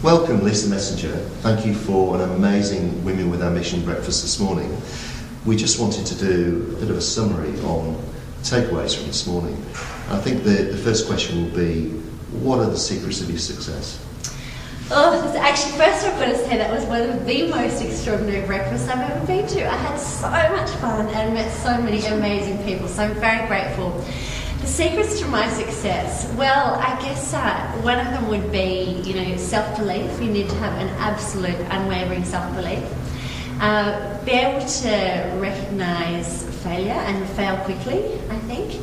Welcome, Lisa Messenger. Thank you for an amazing Women with Ambition breakfast this morning. We just wanted to do a bit of a summary on takeaways from this morning. I think the first question will be, what are the secrets of your success? Oh, actually, first I've got to say that was one of the most extraordinary breakfasts I've ever been to. I had so much fun and met so many amazing people, so I'm very grateful. The secrets to my success, well, I guess one of them would be, self-belief. You need to have an absolute, unwavering self-belief. Be able to recognise failure and fail quickly, I think.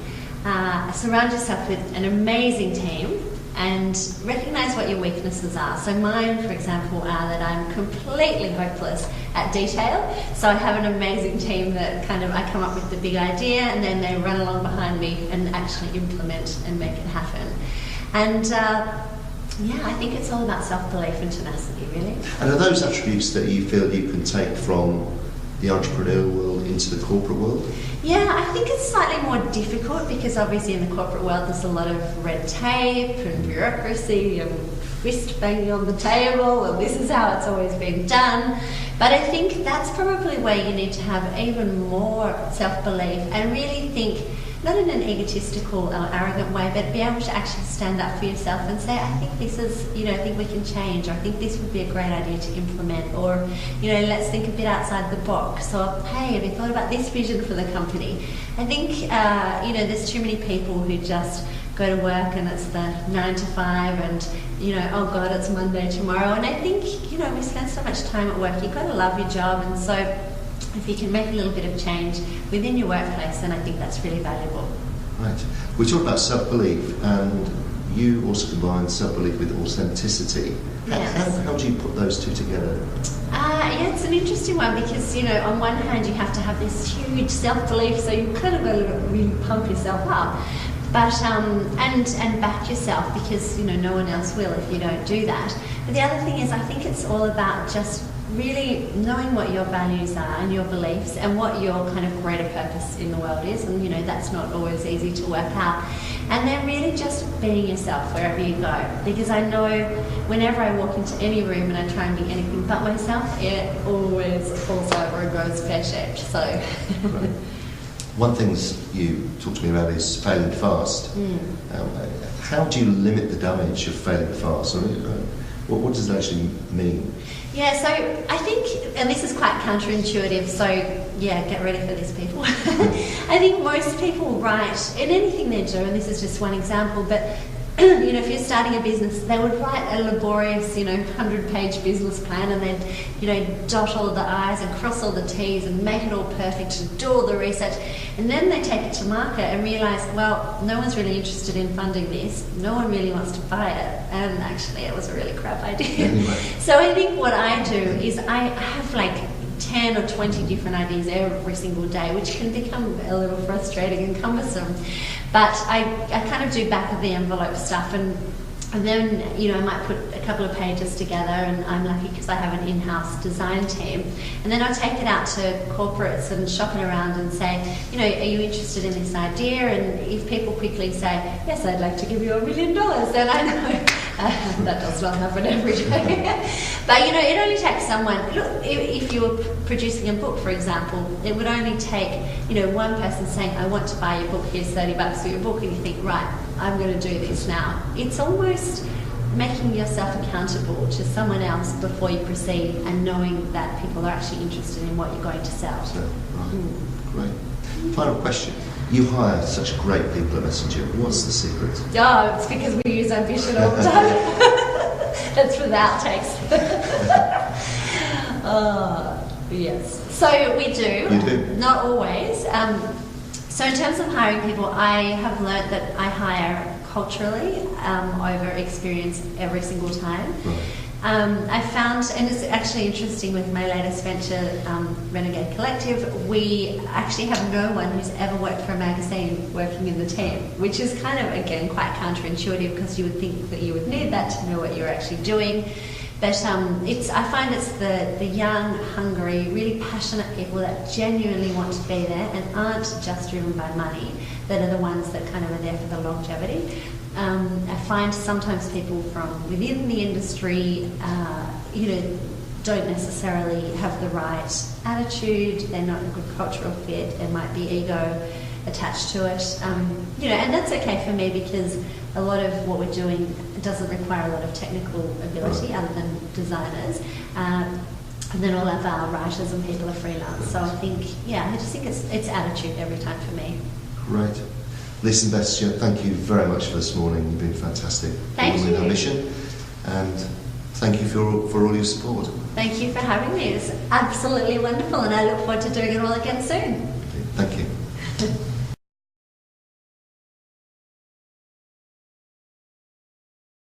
Surround yourself with an amazing team and recognise what your weaknesses are. So mine, for example, are that I'm completely hopeless at detail. So I have an amazing team that I come up with the big idea and then they run along behind me and actually implement and make it happen. And I think it's all about self-belief and tenacity, really. And are those attributes that you feel you can take from the entrepreneurial world into the corporate world? Yeah, I think it's slightly more difficult because obviously in the corporate world there's a lot of red tape and bureaucracy and fist banging on the table and this is how it's always been done. But I think that's probably where you need to have even more self-belief and really think, not in an egotistical or arrogant way, but be able to actually stand up for yourself and say, I think this is, I think we can change, or I think this would be a great idea to implement, or, let's think a bit outside the box, or, hey, have you thought about this vision for the company? I think, there's too many people who just go to work and it's the 9 to 5 and, oh God, it's Monday tomorrow. And I think, we spend so much time at work, you've got to love your job, and so if you can make a little bit of change within your workplace, then I think that's really valuable. Right. We talked about self-belief, and you also combine self-belief with authenticity. Yes. How do you put those two together? It's an interesting one because, on one hand you have to have this huge self-belief, so you've kind of got to really pump yourself up. But and back yourself because no one else will if you don't do that. But the other thing is, I think it's all about just really knowing what your values are and your beliefs and what your kind of greater purpose in the world is, and that's not always easy to work out. And then really just being yourself wherever you go, because I know whenever I walk into any room and I try and be anything but myself, it always falls over and goes pear-shaped. So. Right. One thing you talked to me about is failing fast. How do you limit the damage of failing fast? What does it actually mean? Yeah, so I think, and this is quite counterintuitive, so get ready for this, people. I think most people write, in anything they do, and this is just one example, but if you're starting a business, they would write a laborious, 100-page business plan and then, dot all the I's and cross all the T's and make it all perfect and do all the research. And then they take it to market and realise, well, no one's really interested in funding this. No one really wants to buy it. And actually, it was a really crap idea. Anyway. So I think what I do is I have 10 or 20 different ideas every single day, which can become a little frustrating and cumbersome. But I kind of do back of the envelope stuff, and then I might put a couple of pages together, and I'm lucky because I have an in-house design team, and then I take it out to corporates and shop it around and say, are you interested in this idea? And if people quickly say, yes, I'd like to give you $1 million, then I know that does not happen every day. But it only takes someone. Look, if you were producing a book, for example, it would only take one person saying, I want to buy your book, here's $30 for your book, and you think, right, I'm going to do this now. It's almost making yourself accountable to someone else before you proceed, and knowing that people are actually interested in what you're going to sell. Right. Great. Final question. You hire such great people at Messenger. What's the secret? Oh, it's because we use Ambition all the time. That's for the outtakes. Yes. So we do. You do? Not always. So in terms of hiring people, I have learnt that I hire culturally over experience every single time. Right. I found, and it's actually interesting with my latest venture, Renegade Collective, we actually have no one who's ever worked for a magazine working in the team, which is kind of, again, quite counterintuitive because you would think that you would need that to know what you're actually doing. But I find it's the young, hungry, really passionate people that genuinely want to be there and aren't just driven by money that are the ones that kind of are there for the longevity. I find sometimes people from within the industry, don't necessarily have the right attitude. They're not a good cultural fit. There might be ego attached to it, and that's okay for me because a lot of what we're doing doesn't require a lot of technical ability other than designers. And then all of our writers and people are freelance. So I just think it's attitude every time for me. Great. Lisa and Bestia, thank you very much for this morning. You've been fantastic. Thank you. With our mission, and thank you for all your support. Thank you for having me. It's absolutely wonderful, and I look forward to doing it all again soon. Thank you.